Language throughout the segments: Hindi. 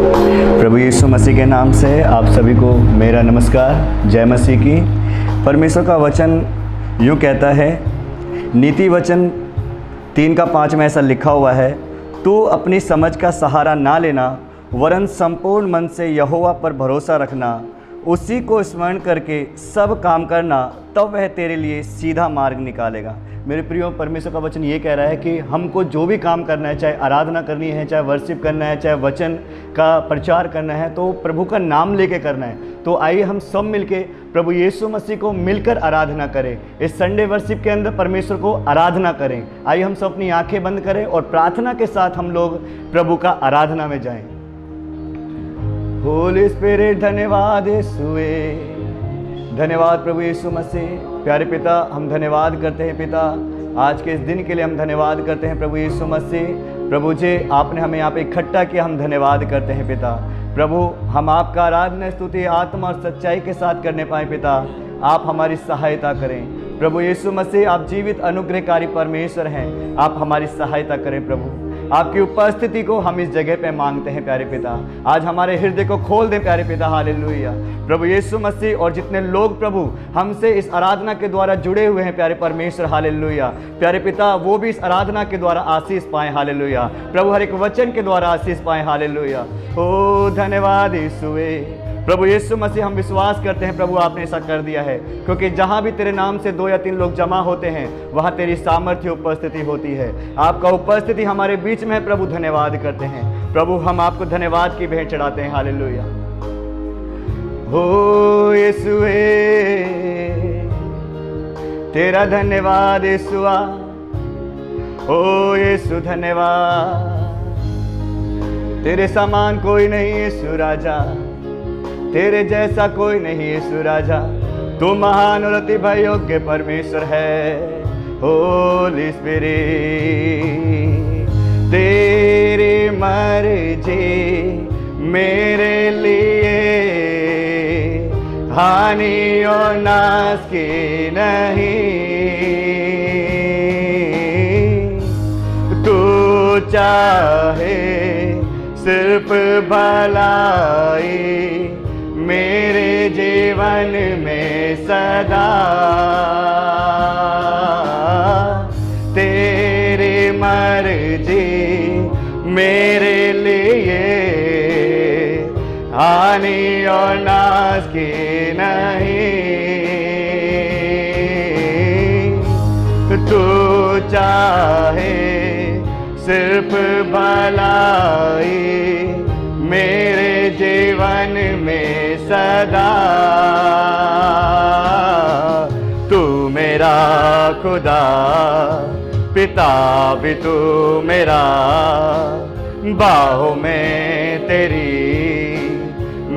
प्रभु यीशु मसीह के नाम से आप सभी को मेरा नमस्कार। जय मसीह की। परमेश्वर का वचन यूँ कहता है, नीति वचन 3:5 में ऐसा लिखा हुआ है, तू अपनी समझ का सहारा ना लेना, वरन संपूर्ण मन से यहोवा पर भरोसा रखना, उसी को स्मरण करके सब काम करना, तब वह तेरे लिए सीधा मार्ग निकालेगा। मेरे प्रियो, परमेश्वर का वचन ये कह रहा है कि हमको जो भी काम करना है, चाहे आराधना करनी है, चाहे वर्शिप करना है, चाहे वचन का प्रचार करना है, तो प्रभु का नाम लेके करना है। तो आइए हम सब मिलके प्रभु यीशु मसीह को मिलकर आराधना करें। इस संडे वर्शिप के अंदर परमेश्वर को आराधना करें। आइए हम सब अपनी आंखें बंद करें और प्रार्थना के साथ हम लोग प्रभु का आराधना में जाएं। होली स्पिरिट, धन्यवाद यीशुए, धन्यवाद प्रभु यीशु मसीह। प्यारे पिता, हम धन्यवाद करते हैं पिता, आज के इस दिन के लिए हम धन्यवाद करते हैं प्रभु यीशु मसीह। प्रभु जी, आपने हमें यहाँ पे इकट्ठा किया, हम धन्यवाद करते हैं पिता। प्रभु, हम आपका आराधना स्तुति आत्मा और सच्चाई के साथ करने पाए पिता, आप हमारी सहायता करें। प्रभु यीशु मसीह, आप जीवित अनुग्रहकारी परमेश्वर हैं, आप हमारी सहायता करें प्रभु। आपकी उपस्थिति को हम इस जगह पे मांगते हैं प्यारे पिता। आज हमारे हृदय को खोल दे प्यारे पिता। हालेलुया प्रभु यीशु मसीह। और जितने लोग प्रभु हमसे इस आराधना के द्वारा जुड़े हुए हैं प्यारे परमेश्वर, हालेलुया प्यारे पिता, वो भी इस आराधना के द्वारा आशीष पाएं। हालेलुया प्रभु, हर एक वचन के द्वारा आशीष पाएं। हालेलुया। ओ धन्यवाद यीशुए। प्रभु यीशु मसीह, हम विश्वास करते हैं प्रभु आपने ऐसा कर दिया है, क्योंकि जहाँ भी तेरे नाम से 2 या 3 लोग जमा होते हैं, वहाँ तेरी सामर्थ्य उपस्थिति होती है। आपका उपस्थिति हमारे बीच में है प्रभु, धन्यवाद करते हैं प्रभु। हम आपको धन्यवाद की भेंट चढ़ाते हैं। हालेलुया। हो यीशुए, तेरा धन्यवाद यीशुआ। ओ यीशु धन्यवाद, तेरे समान कोई नहीं यीशु राजा, तेरे जैसा कोई नहीं यीशु राजा। तू महान और अति भय योग्य परमेश्वर है। होली स्पिरिट, तेरी मर्जी मेरे लिए हानि और नाश की नहीं। तू चाहे सिर्फ भलाई मेरे जीवन में सदा, तेरी मर्जी मेरे लिए हानि और नाश की नहीं। तू चाहे सिर्फ भलाई मेरे जीवन में सदा, तू मेरा खुदा पिता भी तू मेरा, बाहों में तेरी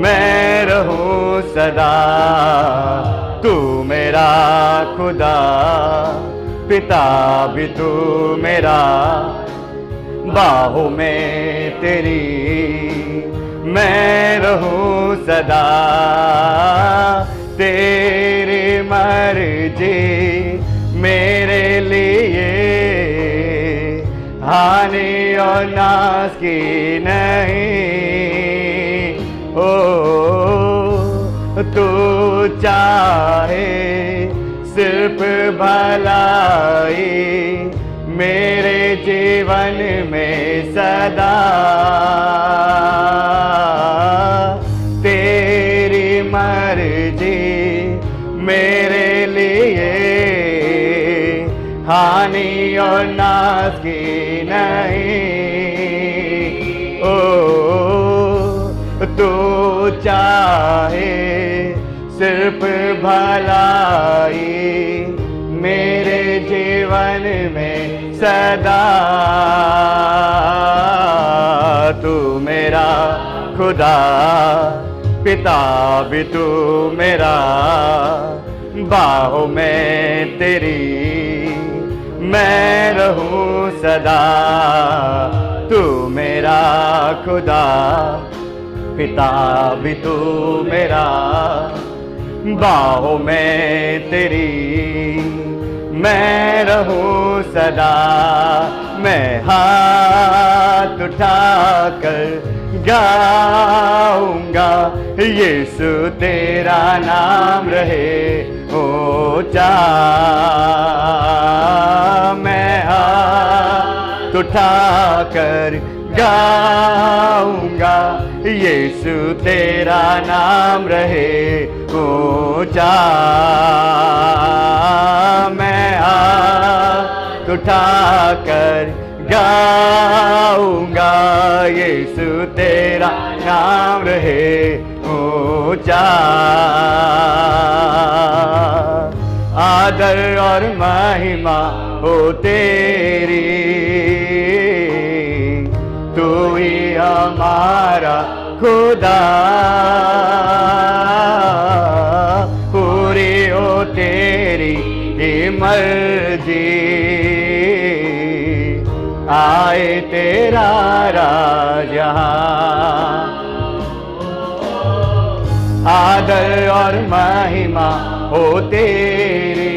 मैं रहूं सदा। तू मेरा खुदा पिता भी तू मेरा, बाहों में तेरी मैं रहूं सदा। तेरी मर्जी मेरे लिए हानि और नाश की नहीं। ओ तू चाहे सिर्फ भलाई मेरे जीवन में सदा, तेरी मर्जी मेरे लिए हानि और नाश की नहीं। ओ तू चाहे सिर्फ भलाई मेरे जीवन में सदा। तू मेरा खुदा पिता भी तू मेरा, बाहों में तेरी मैं रहूं सदा। तू मेरा खुदा पिता भी तू मेरा, बाहों में तेरी मैं रहूं सदा। मैं हाथ उठाकर गाऊंगा, यीशु तेरा नाम रहे ऊंचा। मैं हाथ उठाकर गाऊंगा, यीशु तेरा नाम रहे ऊंचा। मैं हाथ उठाकर गाऊंगा, यीशु तेरा नाम रहे ऊंचा। आदर और महिमा हो तेरी, तू ही हमारा खुदा। पूरी हो तेरी ही मर्जी, आए तेरा राज। आदर और महिमा हो तेरी,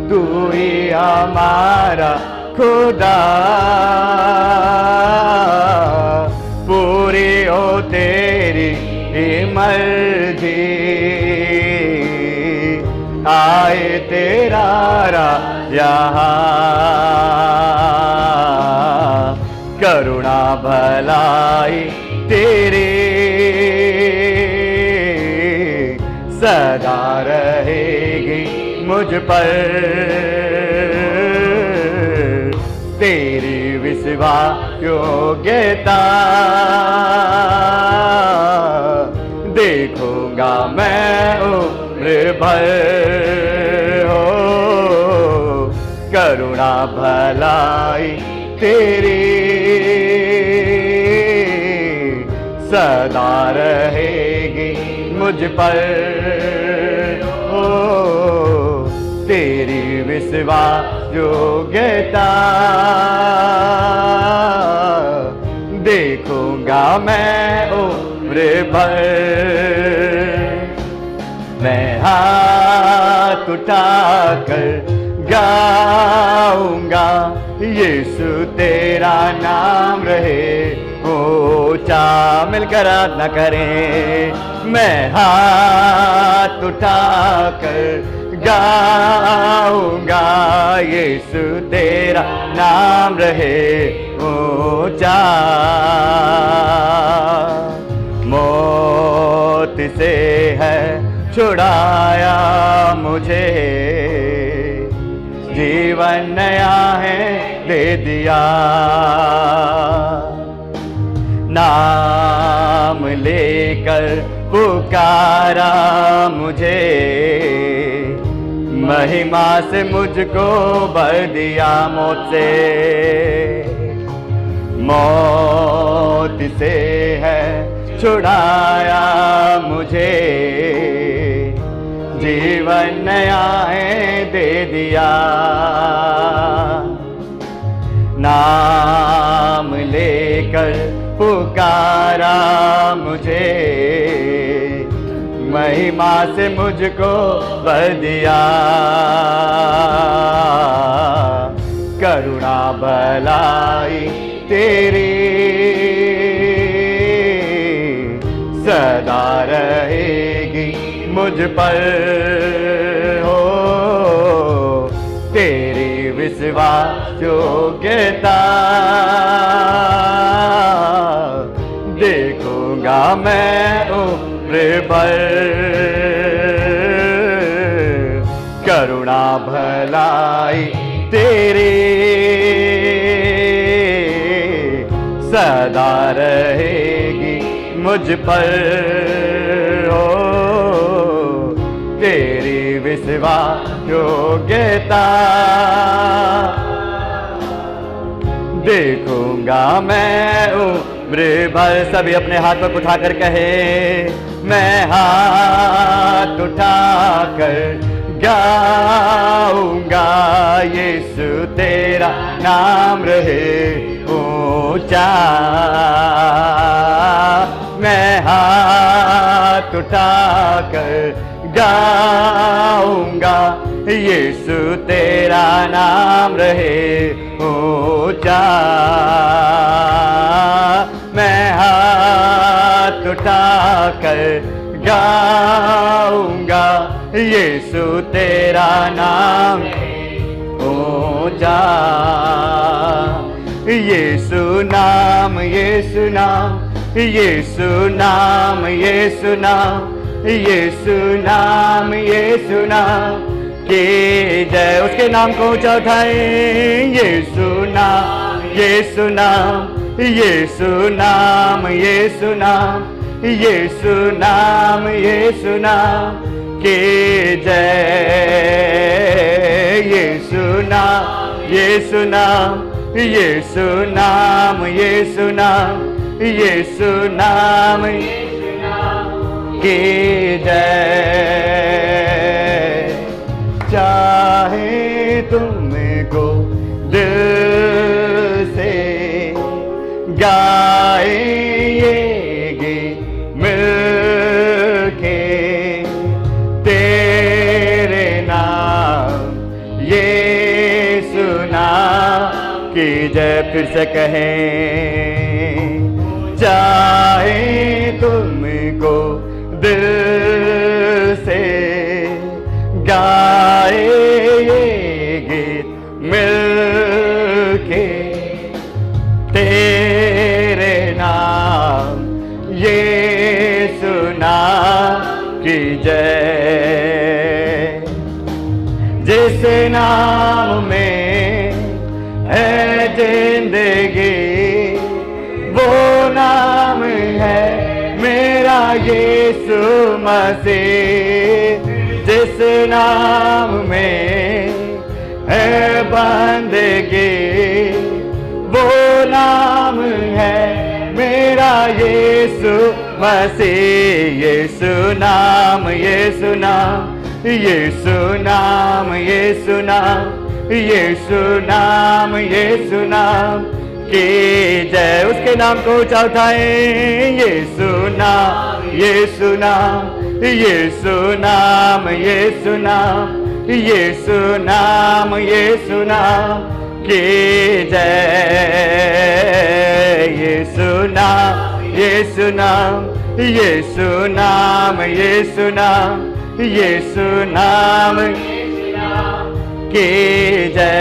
तू ही हमारा खुदा। पूरी हो तेरी मर्जी, आए तेरा राज। करुणा भलाई तेरी सदा रहेगी मुझ पर। तेरी विश्वास योग्यता देखूंगा मैं उम्र भर। हो करुणा भलाई तेरी सदा रहेगी मुझ पर। ओ तेरी विश्वास योग्यता देखूंगा मैं उम्र भर। मैं हाथ उठाकर गाऊंगा, यीशु तेरा नाम रहे ऊंचा। मिलकर आराधना करें। मैं हाथ उठाकर गाऊंगा, यीशु तेरा नाम रहे ऊंचा। मौत से है छुड़ाया मुझे, जीवन नया है दे दिया। नाम लेकर पुकारा मुझे, महिमा से मुझको भर दिया। मौत से है छुड़ाया मुझे, जीवन नया है दे दिया। नाम लेकर पुकारा मुझे, महिमा से मुझको भर दिया। करुणा भलाई तेरी सदा रहेगी मुझ पर। हो तेरी विश्वास योग्यता देखूंगा मैं उम्र भर। करुणा भलाई तेरी सदा रहेगी मुझ पर। हो तेरी विश्वास योग्यता देखूंगा मैं उम्र भर। सभी अपने हाथ पर उठाकर कहे, मैं हाथ उठाकर गाऊंगा, यीशु तेरा नाम रहे ऊंचा। मैं हाथ उठाकर गाऊंगा, यीशु तेरा नाम रहे ऊंचा। उठाकर गाऊंगा, यीशु तेरा नाम ऊंचा, यीशु नाम, यीशु नाम, यीशु नाम, यीशु नाम, यीशु नाम, यीशु नाम की जय। उसके नाम को ऊंचा उठाएं, यीशु नाम, यीशु नाम, यीशु नाम, यीशु नाम, यीशु नाम, यीशु नाम की जय। यीशु नाम, यीशु नाम, यीशु नाम, यीशु नाम, यीशु नाम की जय। चाहे तुमको दिल से गाए ये गीत मिलके, तेरे नाम यीशु नाम की जय। फिर से कहें, चाहे तुमको दिल से गाए ये गीत मिलके, तेरे नाम यीशु नाम की जय। जिस नाम में है जिंदगी, वो नाम है मेरा यीशु मसीह। जिस नाम में है बंदगी, वो नाम है मेरा यीशु मसीह। यीशु नाम, यीशु नाम, यीशु नाम, यीशु नाम, यीशु नाम, यीशु नाम की जय। उसके नाम को ऊंचा उठाएं, यीशु नाम, यीशु नाम, यीशु नाम, यीशु नाम, यीशु नाम, यीशु नाम की जय। यीशु नाम, यीशु नाम, यीशु नाम, यीशु नाम, यीशु नाम की जय।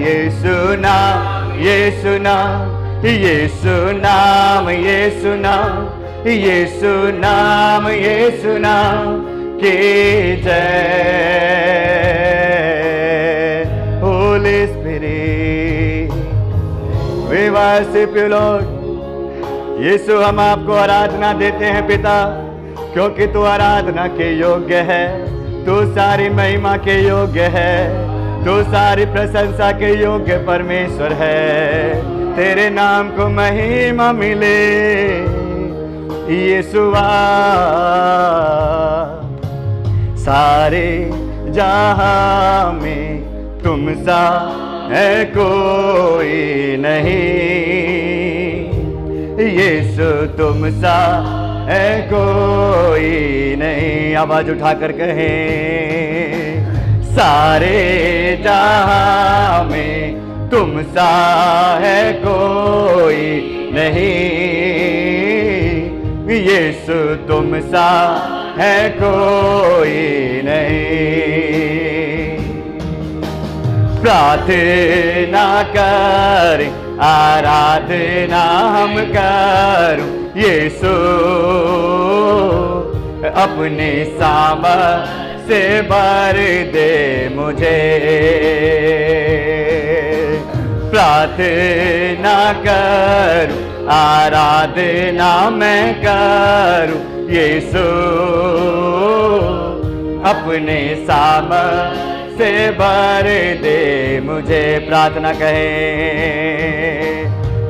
यीशु नाम, यीशु नाम, यीशु नाम, यीशु नाम, यीशु नाम, यीशु नाम की जय। Holy Spirit, we worship you Lord। यीशु हम आपको आराधना देते हैं पिता, क्योंकि तू आराधना के योग्य है, तू सारी महिमा के योग्य है, तू सारी प्रशंसा के योग्य परमेश्वर है। तेरे नाम को महिमा मिले यीशुआ, सारे जहां में तुम सा है कोई नहीं, यीशु तुम सा है कोई नहीं। आवाज उठाकर कहें, सारे जहां में तुम सा है कोई नहीं, यीशु तुम सा है कोई नहीं। प्रार्थना कर, आराधना हम करूं, यीशु अपने सामर्थ से भर दे मुझे। प्रार्थना करूं, आराधना मैं करूं, यीशु अपने सामर्थ से भर दे मुझे। प्रार्थना कहें,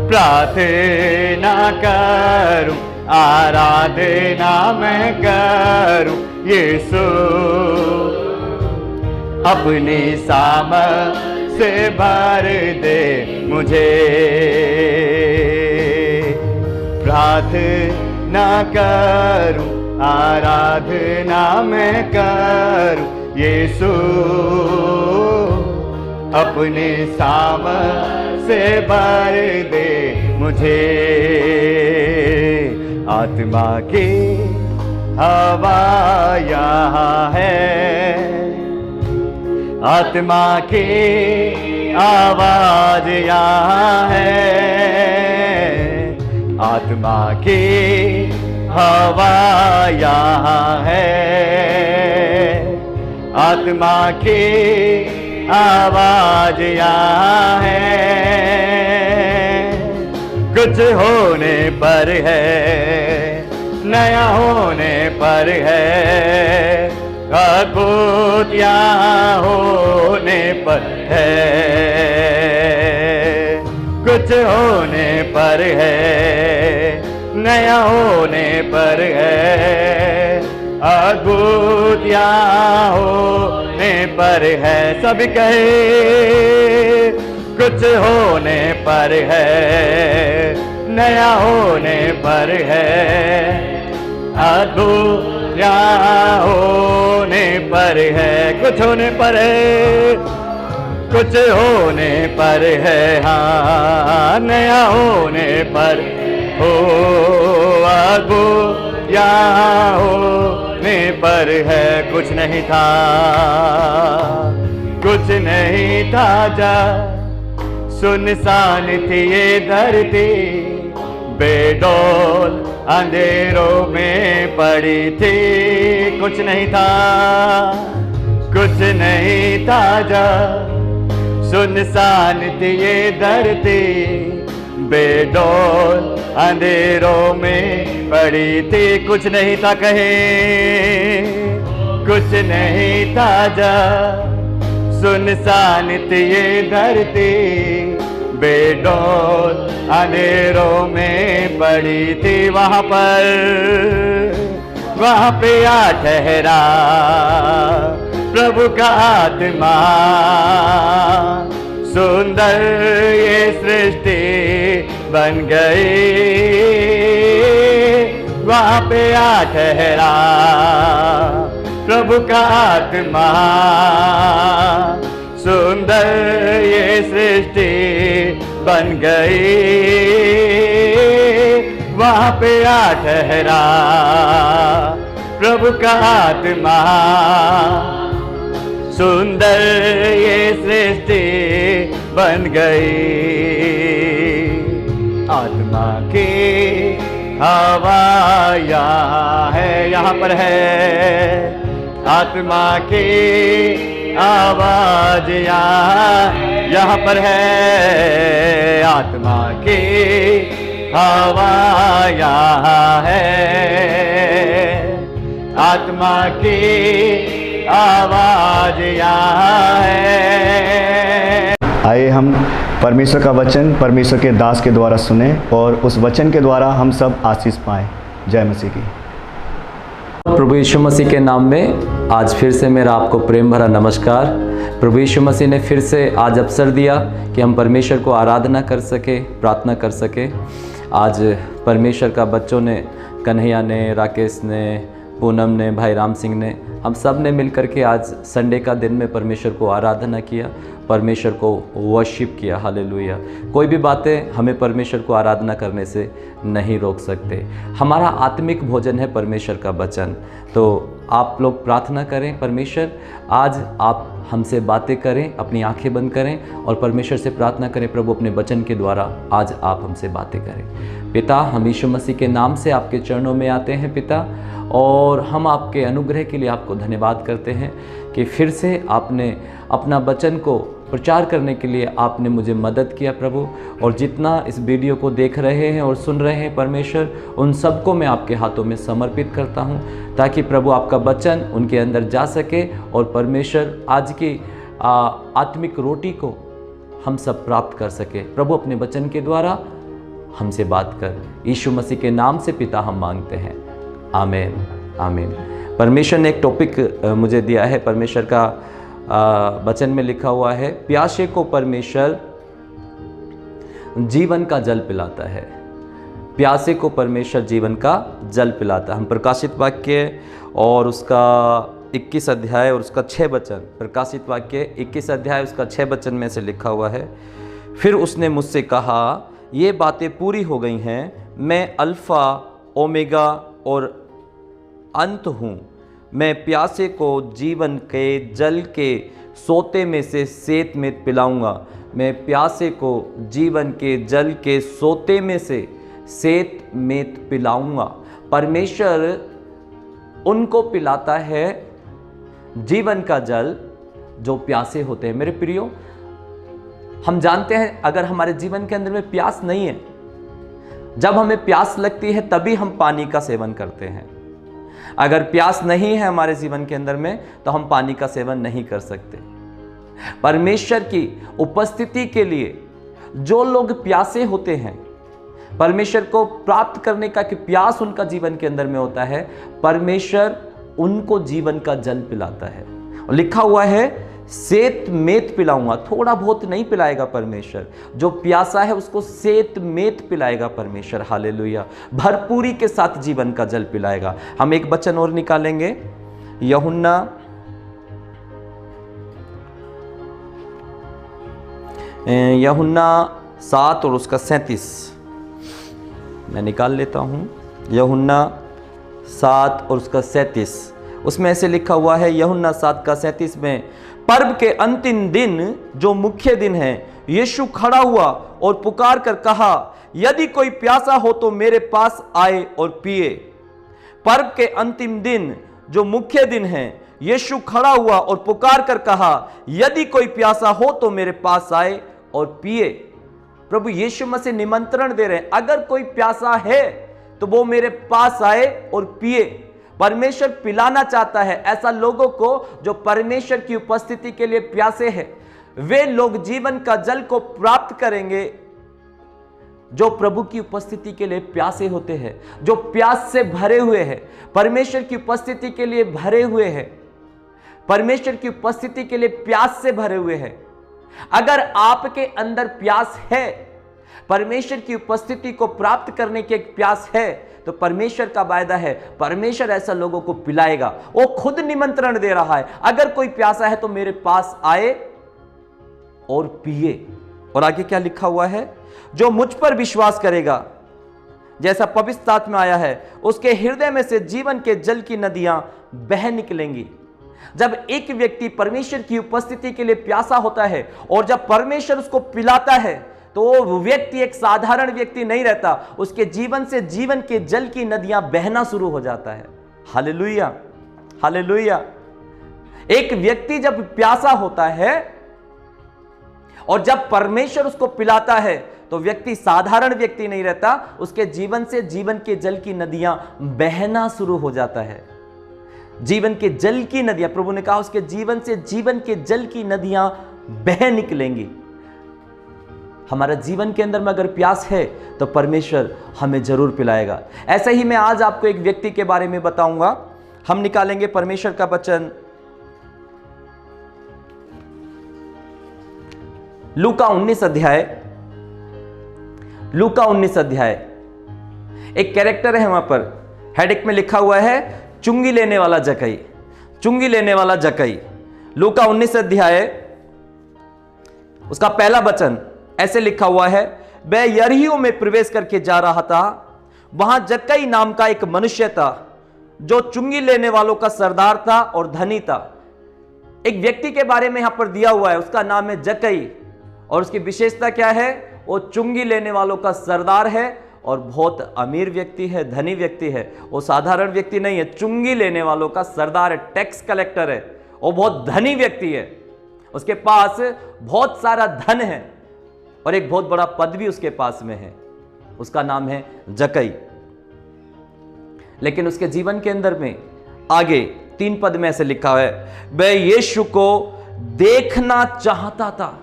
प्रार्थना करूं, आराधना मैं करूं, यीशु अपनी सामर्थ से भर दे मुझे। प्रार्थना करूं, आराधना मैं करूं, यीशु अपने सामर्थ से भर दे मुझे। आत्मा की हवा यहाँ है, आत्मा की आवाज यहाँ है, आत्मा की हवा यहाँ है, आत्मा की आवाज यहाँ है। कुछ होने पर है, नया होने पर है, अद्भुत यहाँ होने पर है। कुछ होने पर है, नया होने पर है, अद्भुत यहाँ होने पर है। सभी कहे कुछ होने पर है, नया होने पर है, अद्भुत यहाँ होने पर है। कुछ होने पर है, कुछ होने पर है, हाँ नया होने पर हो, अद्भुत यहाँ होने पर है। कुछ नहीं था, कुछ नहीं था, जा सुनसान थी ये धरती, बेडौल अंधेरों में पड़ी थी। कुछ नहीं था, कुछ नहीं था, जा सुनसान थी ये धरती, बेडौल अंधेरों में पड़ी थी। कुछ नहीं था कहे, कुछ नहीं था, जा सुनसान थी ये धरती, बेडौल अंधेरों में पड़ी थी। वहाँ पे आ ठहरा प्रभु का आत्मा, सुंदर ये सृष्टि बन गई। वहाँ पे आ ठहरा प्रभु का आत्मा, सुंदर ये सृष्टि बन गई। वहाँ पे आ ठहरा प्रभु का आत्मा, सुंदर ये सृष्टि बन गई। आत्मा की हवा यहाँ है, यहाँ पर है, आत्मा की आवाज यहाँ पर है, आत्मा की हवा यहाँ है, आत्मा की आवाज यहाँ है। आइए हम परमेश्वर का वचन परमेश्वर के दास के द्वारा सुने और उस वचन के द्वारा हम सब आशीष पाएं। जय मसीह की। प्रभु यीशु मसीह के नाम में आज फिर से मेरा आपको प्रेम भरा नमस्कार। प्रभु यीशु मसीह ने फिर से आज अवसर दिया कि हम परमेश्वर को आराधना कर सके, प्रार्थना कर सके। आज परमेश्वर का बच्चों ने, कन्हैया ने, राकेश ने, पूनम ने, भाई राम सिंह ने, हम सब ने मिलकर के आज संडे का दिन में परमेश्वर को आराधना किया, परमेश्वर को वर्शिप किया। हालेलुया। कोई भी बातें हमें परमेश्वर को आराधना करने से नहीं रोक सकते। हमारा आत्मिक भोजन है परमेश्वर का वचन। तो आप लोग प्रार्थना करें, परमेश्वर आज आप हमसे बातें करें, अपनी आंखें बंद करें और परमेश्वर से प्रार्थना करें, प्रभु अपने वचन के द्वारा आज आप हमसे बातें करें। पिता, हम यीशु मसीह के नाम से आपके चरणों में आते हैं पिता, और हम आपके अनुग्रह के लिए आपको धन्यवाद करते हैं कि फिर से आपने अपना वचन को प्रचार करने के लिए आपने मुझे मदद किया प्रभु। और जितना इस वीडियो को देख रहे हैं और सुन रहे हैं परमेश्वर, उन सबको मैं आपके हाथों में समर्पित करता हूं, ताकि प्रभु आपका वचन उनके अंदर जा सके और परमेश्वर आज की आत्मिक रोटी को हम सब प्राप्त कर सके। प्रभु अपने वचन के द्वारा हमसे बात कर, यीशु मसीह के नाम से पिता हम मांगते हैं, आमीन आमीन। परमेश्वर ने एक टॉपिक मुझे दिया है, परमेश्वर का वचन में लिखा हुआ है, प्यासे को परमेश्वर जीवन का जल पिलाता है। प्यासे को परमेश्वर जीवन का जल पिलाता है। हम प्रकाशित वाक्य और उसका 21 अध्याय और उसका 6 वचन, प्रकाशित वाक्य 21 अध्याय उसका 6 वचन में से लिखा हुआ है, फिर उसने मुझसे कहा, ये बातें पूरी हो गई हैं, मैं अल्फ़ा ओमेगा और अंत हूँ। मैं प्यासे को जीवन के जल के सोते में से सेत में पिलाऊंगा। मैं प्यासे को जीवन के जल के सोते में से सेत में पिलाऊंगा। परमेश्वर उनको पिलाता है जीवन का जल जो प्यासे होते हैं। मेरे प्रियो, हम जानते हैं अगर हमारे जीवन के अंदर में प्यास नहीं है, जब हमें प्यास लगती है तभी हम पानी का सेवन करते हैं। अगर प्यास नहीं है हमारे जीवन के अंदर में तो हम पानी का सेवन नहीं कर सकते। परमेश्वर की उपस्थिति के लिए जो लोग प्यासे होते हैं, परमेश्वर को प्राप्त करने का कि प्यास उनका जीवन के अंदर में होता है, परमेश्वर उनको जीवन का जल पिलाता है। और लिखा हुआ है सेत मेत पिलाऊंगा। थोड़ा बहुत नहीं पिलाएगा परमेश्वर, जो प्यासा है उसको सेत मेत पिलाएगा परमेश्वर। हालेलुया, भरपूरी के साथ जीवन का जल पिलाएगा। हम एक वचन और निकालेंगे, यूहन्ना 7 और उसका 37 मैं निकाल लेता हूं। यूहन्ना 7 और उसका 37, उसमें ऐसे लिखा हुआ है, यूहन्ना 7 का 37 में, पर्व के अंतिम दिन जो मुख्य दिन है, यीशु खड़ा हुआ और पुकार कर कहा, यदि कोई प्यासा हो तो मेरे पास आए और पिए। पर्व के अंतिम दिन जो मुख्य दिन है, यीशु खड़ा हुआ और पुकार कर कहा, यदि कोई प्यासा हो तो मेरे पास आए और पिए। प्रभु यीशु मसीह निमंत्रण दे रहे हैं, अगर कोई प्यासा है तो वो मेरे पास आए और पिए। परमेश्वर पिलाना चाहता है ऐसा लोगों को जो परमेश्वर की उपस्थिति के लिए प्यासे हैं। वे लोग जीवन का जल को प्राप्त करेंगे जो प्रभु की उपस्थिति के लिए प्यासे होते हैं, जो प्यास से भरे हुए हैं, परमेश्वर की उपस्थिति के लिए भरे हुए हैं, परमेश्वर की उपस्थिति के लिए प्यास से भरे हुए हैं। अगर आपके अंदर प्यास है, परमेश्वर की उपस्थिति को प्राप्त करने की एक प्यास है, तो परमेश्वर का वायदा है, परमेश्वर ऐसा लोगों को पिलाएगा। वो खुद निमंत्रण दे रहा है, अगर कोई प्यासा है तो मेरे पास आए और पिए। और आगे क्या लिखा हुआ है, जो मुझ पर विश्वास करेगा, जैसा पवित्र आत्मा में आया है, उसके हृदय में से जीवन के जल की नदियां बह निकलेंगी। जब एक व्यक्ति परमेश्वर की उपस्थिति के लिए प्यासा होता है और जब परमेश्वर उसको पिलाता है, तो वो व्यक्ति एक साधारण व्यक्ति नहीं रहता, उसके जीवन से जीवन के जल की नदियां बहना शुरू हो जाता है। Hallelujah, hallelujah. एक व्यक्ति जब प्यासा होता है और जब परमेश्वर उसको पिलाता है, तो व्यक्ति साधारण व्यक्ति नहीं रहता, उसके जीवन से जीवन के जल की नदियां बहना शुरू हो जाता है। जीवन के जल की नदियां, प्रभु ने कहा उसके जीवन से जीवन के जल की नदियां बह निकलेंगी। हमारा जीवन के अंदर में अगर प्यास है तो परमेश्वर हमें जरूर पिलाएगा। ऐसे ही मैं आज आपको एक व्यक्ति के बारे में बताऊंगा। हम निकालेंगे परमेश्वर का वचन लूका 19 अध्याय। लूका 19 अध्याय, एक कैरेक्टर है वहां पर, हेडिक में लिखा हुआ है चुंगी लेने वाला जकई। चुंगी लेने वाला जकई। लूका 19 अध्याय उसका पहला वचन ऐसे लिखा हुआ है, वह यरीहो में प्रवेश करके जा रहा था, वहां जक्कई नाम का एक मनुष्य था जो चुंगी लेने वालों का सरदार था और धनी था। एक व्यक्ति के बारे में यहां पर दिया हुआ है, उसका नाम है जक्कई, और उसकी विशेषता क्या है, वो चुंगी लेने वालों का सरदार है और बहुत अमीर व्यक्ति है, धनी व्यक्ति है। वो साधारण व्यक्ति नहीं है, चुंगी लेने वालों का सरदार है, टैक्स कलेक्टर है, वो बहुत धनी व्यक्ति है। उसके पास बहुत सारा धन है और एक बहुत बड़ा पद भी उसके पास में है, उसका नाम है जक्कई। लेकिन उसके जीवन के अंदर में आगे 3 पद में ऐसे लिखा है, वह यीशु को देखना चाहता था।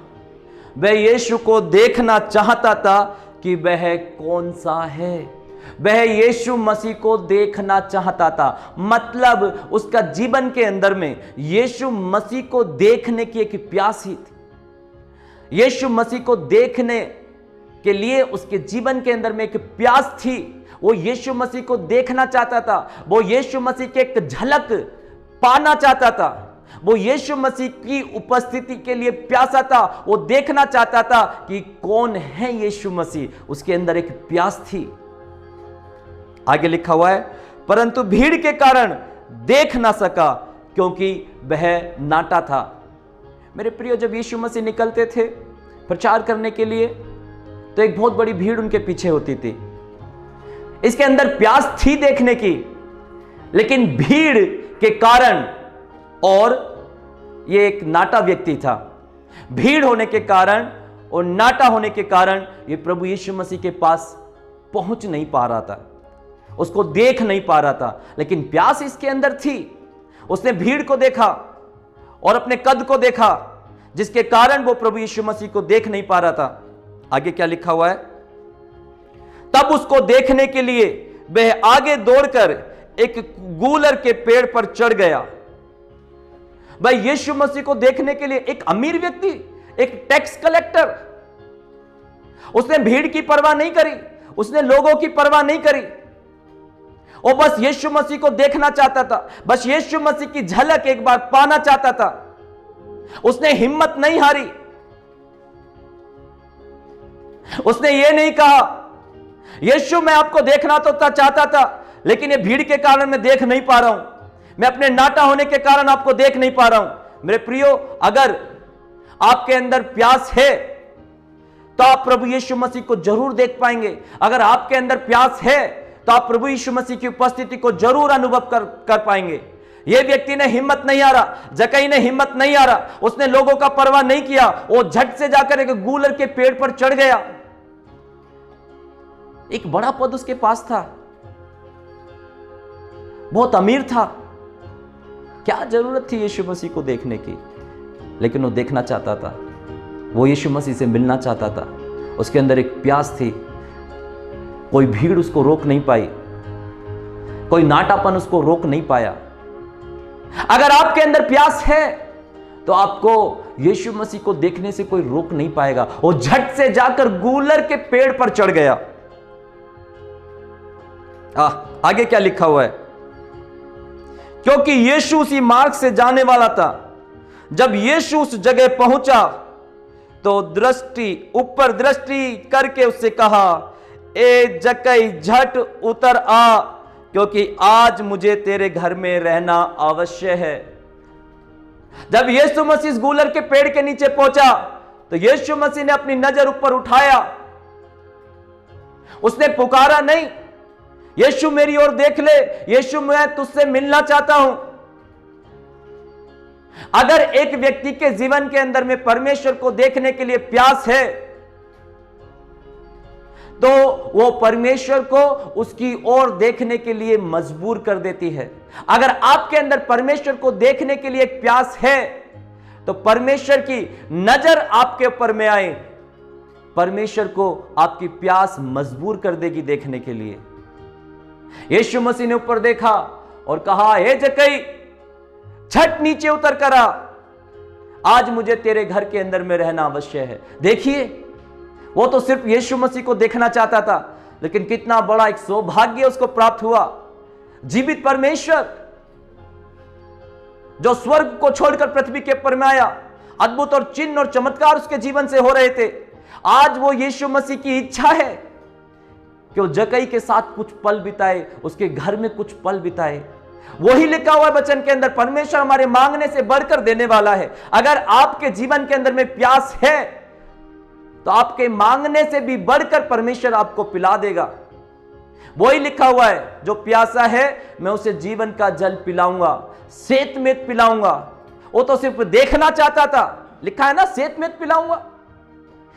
वह यीशु को देखना चाहता था कि वह कौन सा है। वह यीशु मसीह को देखना चाहता था, मतलब उसका जीवन के अंदर में यीशु मसीह को देखने की एक प्यास ही थी। यीशु मसीह को देखने के लिए उसके जीवन के अंदर में एक प्यास थी। वो यीशु मसीह को देखना चाहता था, वो यीशु मसीह की एक झलक पाना चाहता था, वो यीशु मसीह की उपस्थिति के लिए प्यासा था। वो देखना चाहता था कि कौन है यीशु मसीह, उसके अंदर एक प्यास थी। आगे लिखा हुआ है, परंतु भीड़ के कारण देख ना सका क्योंकि वह नाटा था। मेरे प्रियो, जब यीशु मसीह निकलते थे प्रचार करने के लिए तो एक बहुत बड़ी भीड़ उनके पीछे होती थी। इसके अंदर प्यास थी देखने की, लेकिन भीड़ के कारण, और ये एक नाटा व्यक्ति था, भीड़ होने के कारण और नाटा होने के कारण ये प्रभु यीशु मसीह के पास पहुंच नहीं पा रहा था, उसको देख नहीं पा रहा था। लेकिन प्यास इसके अंदर थी। उसने भीड़ को देखा और अपने कद को देखा, जिसके कारण वो प्रभु यीशु मसीह को देख नहीं पा रहा था। आगे क्या लिखा हुआ है, तब उसको देखने के लिए वह आगे दौड़कर एक गूलर के पेड़ पर चढ़ गया। भाई, यीशु मसीह को देखने के लिए एक अमीर व्यक्ति, एक टैक्स कलेक्टर, उसने भीड़ की परवाह नहीं करी, उसने लोगों की परवाह नहीं करी, और बस यीशु मसीह को देखना चाहता था, बस यीशु मसीह की झलक एक बार पाना चाहता था। उसने हिम्मत नहीं हारी। उसने ये नहीं कहा, यीशु मैं आपको देखना तो चाहता था, लेकिन ये भीड़ के कारण मैं देख नहीं पा रहा हूं, मैं अपने नाटा होने के कारण आपको देख नहीं पा रहा हूं। मेरे प्रियो, अगर आपके अंदर प्यास है तो आप प्रभु यीशु मसीह को जरूर देख पाएंगे। अगर आपके अंदर प्यास है तो आप प्रभु यीशु मसीह की उपस्थिति को जरूर अनुभव कर पाएंगे। यह व्यक्ति ने हिम्मत नहीं हारा, जक्कई ने हिम्मत नहीं हारा, उसने लोगों का परवाह नहीं किया, वो झट से जाकर एक गूलर के पेड़ पर चढ़ गया। एक बड़ा पद उसके पास था, बहुत अमीर था, क्या जरूरत थी यीशु मसीह को देखने की, लेकिन वो देखना चाहता था, वो यीशु मसीह से मिलना चाहता था। उसके अंदर एक प्यास थी, कोई भीड़ उसको रोक नहीं पाई, कोई नाटापन उसको रोक नहीं पाया। अगर आपके अंदर प्यास है तो आपको यीशु मसीह को देखने से कोई रोक नहीं पाएगा। वो झट से जाकर गूलर के पेड़ पर चढ़ गया। आगे क्या लिखा हुआ है, क्योंकि यीशु उसी मार्ग से जाने वाला था। जब यीशु उस जगह पहुंचा तो ऊपर दृष्टि करके उससे कहा, ए जक्कई झट उतर आ, क्योंकि आज मुझे तेरे घर में रहना अवश्य है। जब यीशु मसीह इस गूलर के पेड़ के नीचे पहुंचा तो यीशु मसीह ने अपनी नजर ऊपर उठाया। उसने पुकारा नहीं, यीशु मेरी ओर देख ले, यीशु मैं तुझसे मिलना चाहता हूं। अगर एक व्यक्ति के जीवन के अंदर में परमेश्वर को देखने के लिए प्यास है तो वो परमेश्वर को उसकी ओर देखने के लिए मजबूर कर देती है। अगर आपके अंदर परमेश्वर को देखने के लिए एक प्यास है तो परमेश्वर की नजर आपके ऊपर में आए, परमेश्वर को आपकी प्यास मजबूर कर देगी देखने के लिए। यीशु मसीह ने ऊपर देखा और कहा, हे जक्कई झट नीचे उतर कर आ, आज मुझे तेरे घर के अंदर में रहना अवश्य है। देखिए, वो तो सिर्फ यीशु मसीह को देखना चाहता था, लेकिन कितना बड़ा एक सौभाग्य उसको प्राप्त हुआ। जीवित परमेश्वर जो स्वर्ग को छोड़कर पृथ्वी के ऊपर में आया, अद्भुत और चिन्ह और चमत्कार उसके जीवन से हो रहे थे। आज वो यीशु मसीह की इच्छा है कि वो जक्कई के साथ कुछ पल बिताए, उसके घर में कुछ पल बिताए। वही लिखा हुआ है वचन के अंदर, परमेश्वर हमारे मांगने से बढ़कर देने वाला है। अगर आपके जीवन के अंदर में प्यास है तो आपके मांगने से भी बढ़कर परमेश्वर आपको पिला देगा। वही लिखा हुआ है, जो प्यासा है मैं उसे जीवन का जल पिलाऊंगा, सेतमेत पिलाऊंगा। वो तो सिर्फ देखना चाहता था, लिखा है ना सेतमेत पिलाऊंगा।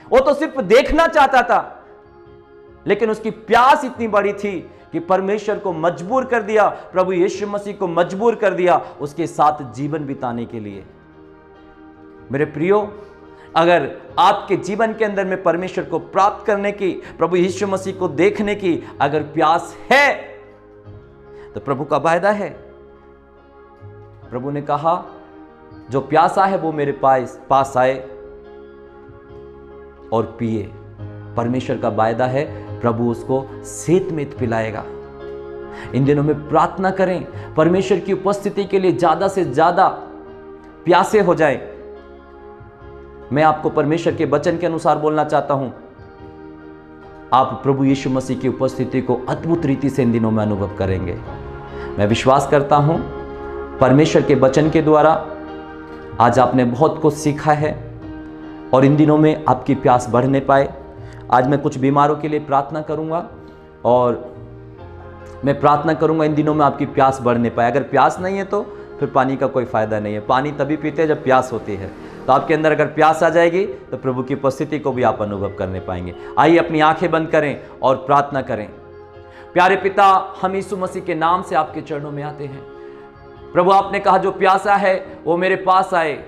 वो तो सिर्फ देखना चाहता था, लेकिन उसकी प्यास इतनी बड़ी थी कि परमेश्वर को मजबूर कर दिया, प्रभु यीशु मसीह को मजबूर कर दिया उसके साथ जीवन बिताने के लिए। मेरे प्रियो, अगर आपके जीवन के अंदर में परमेश्वर को प्राप्त करने की, प्रभु यीशु मसीह को देखने की अगर प्यास है तो प्रभु का वायदा है। प्रभु ने कहा, जो प्यासा है वो मेरे पास आए और पिए। परमेश्वर का वायदा है, प्रभु उसको सेतमेत पिलाएगा। इन दिनों में प्रार्थना करें, परमेश्वर की उपस्थिति के लिए ज्यादा से ज्यादा प्यासे हो जाए। मैं आपको परमेश्वर के वचन के अनुसार बोलना चाहता हूं, आप प्रभु यीशु मसीह की उपस्थिति को अद्भुत रीति से इन दिनों में अनुभव करेंगे। मैं विश्वास करता हूँ परमेश्वर के वचन के द्वारा आज आपने बहुत कुछ सीखा है और इन दिनों में आपकी प्यास बढ़ने पाए। आज मैं कुछ बीमारों के लिए प्रार्थना करूँगा और मैं प्रार्थना करूँगा इन दिनों में आपकी प्यास बढ़ने पाए। अगर प्यास नहीं है तो फिर पानी का कोई फ़ायदा नहीं है। पानी तभी पीते हैं जब प्यास होती है। तो आपके अंदर अगर प्यास आ जाएगी तो प्रभु की उपस्थिति को भी आप अनुभव करने पाएंगे। आइए अपनी आंखें बंद करें और प्रार्थना करें। प्यारे पिता, हम यीशु मसीह के नाम से आपके चरणों में आते हैं। प्रभु, आपने कहा जो प्यासा है वो मेरे पास आए,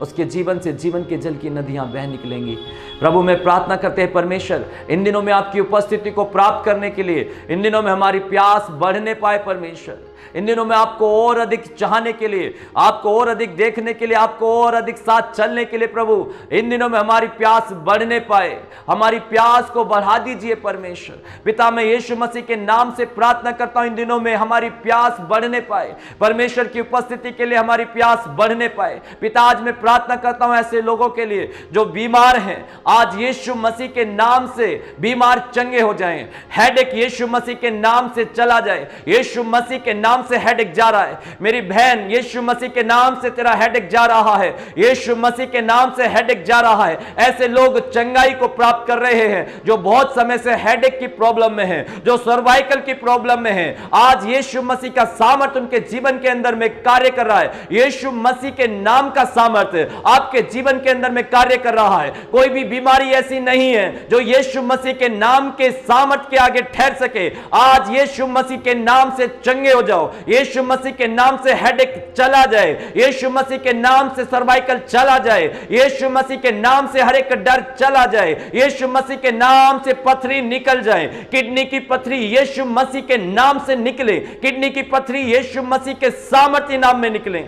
उसके जीवन से जीवन के जल की नदियां बह निकलेंगी। प्रभु, मैं प्रार्थना करते हैं परमेश्वर, इन दिनों में आपकी उपस्थिति को प्राप्त करने के लिए, इन दिनों में हमारी प्यास बढ़ने पाए परमेश्वर। इन दिनों में आपको और अधिक चाहने के लिए, आपको और अधिक देखने के लिए, आपको और अधिक साथ चलने के लिए प्रभु, इन दिनों में हमारी प्यास बढ़ने पाए। हमारी प्यास को बढ़ा दीजिए परमेश्वर। पिता, मैं यीशु मसीह के नाम से प्रार्थना करता हूं इन दिनों में हमारी प्यास बढ़ने पाए। परमेश्वर की उपस्थिति के लिए हमारी प्यास बढ़ने पाए। पिता, आज मैं प्रार्थना करता हूं ऐसे लोगों के लिए जो बीमार हैं, आज यीशु मसीह के नाम से बीमार चंगे हो जाएं। हेडेक यीशु मसीह के नाम से चला जाए। यीशु मसीह के नाम से हेडेक जा रहा है। मेरी बहन, यीशु मसीह के नाम से तेरा हेडेक जा रहा है। यीशु मसीह के नाम से हेडेक जा रहा है। ऐसे लोग चंगाई को प्राप्त कर रहे हैं जो बहुत समय से हेडेक की प्रॉब्लम में हैं, जो सर्वाइकल की प्रॉब्लम में हैं। आज यीशु मसीह का सामर्थ उनके जीवन के अंदर में कार्य कर रहा है। यीशु मसीह के नाम का सामर्थ आपके जीवन के अंदर में कार्य कर रहा है। कोई भी बीमारी ऐसी नहीं है जो यीशु मसीह के नाम के सामर्थ के आगे ठहर सके। आज यीशु मसीह के नाम से चंगे हो जाओ। यीशु मसीह के नाम से हेडेक चला जाए। यीशु मसीह के नाम से सर्वाइकल चला जाए। यीशु मसीह के नाम से हर एक डर चला जाए। यीशु मसीह के नाम से पथरी निकल जाए। किडनी की पथरी यीशु मसीह के नाम से निकले। किडनी की पथरी यीशु मसीह के सामर्थ्य नाम में निकले।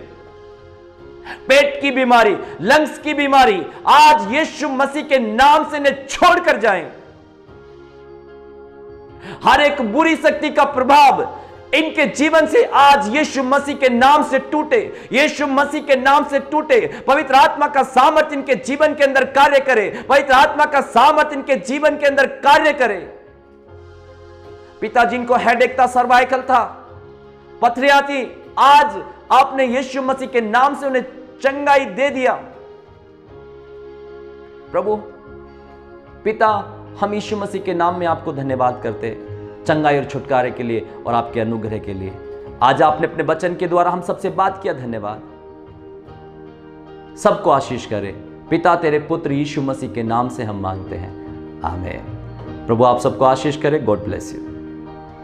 पेट की बीमारी, लंग्स की बीमारी आज यीशु मसीह के नाम से ने छोड़कर जाएं। हर एक बुरी शक्ति का प्रभाव इनके जीवन से आज यीशु मसीह के नाम से टूटे। यीशु मसीह के नाम से टूटे। पवित्र आत्मा का सामर्थ इनके जीवन के अंदर कार्य करे। पवित्र आत्मा का सामर्थ इनके जीवन के अंदर कार्य करे। पिता, जिनको हेडेक था, सर्वाइकल था, पथरियां थी, आज आपने यीशु मसीह के नाम से उन्हें चंगाई दे दिया। प्रभु पिता, हम यीशु मसीह के नाम में आपको धन्यवाद करते हैं चंगाई और छुटकारे के लिए और आपके अनुग्रह के लिए। आज आपने अपने वचन के द्वारा हम सबसे बात किया, धन्यवाद। सबको आशीष करे। पिता, तेरे पुत्र यीशु मसीह के नाम से हम मांगते हैं, आमीन। प्रभु आप सबको आशीष करे। God bless you.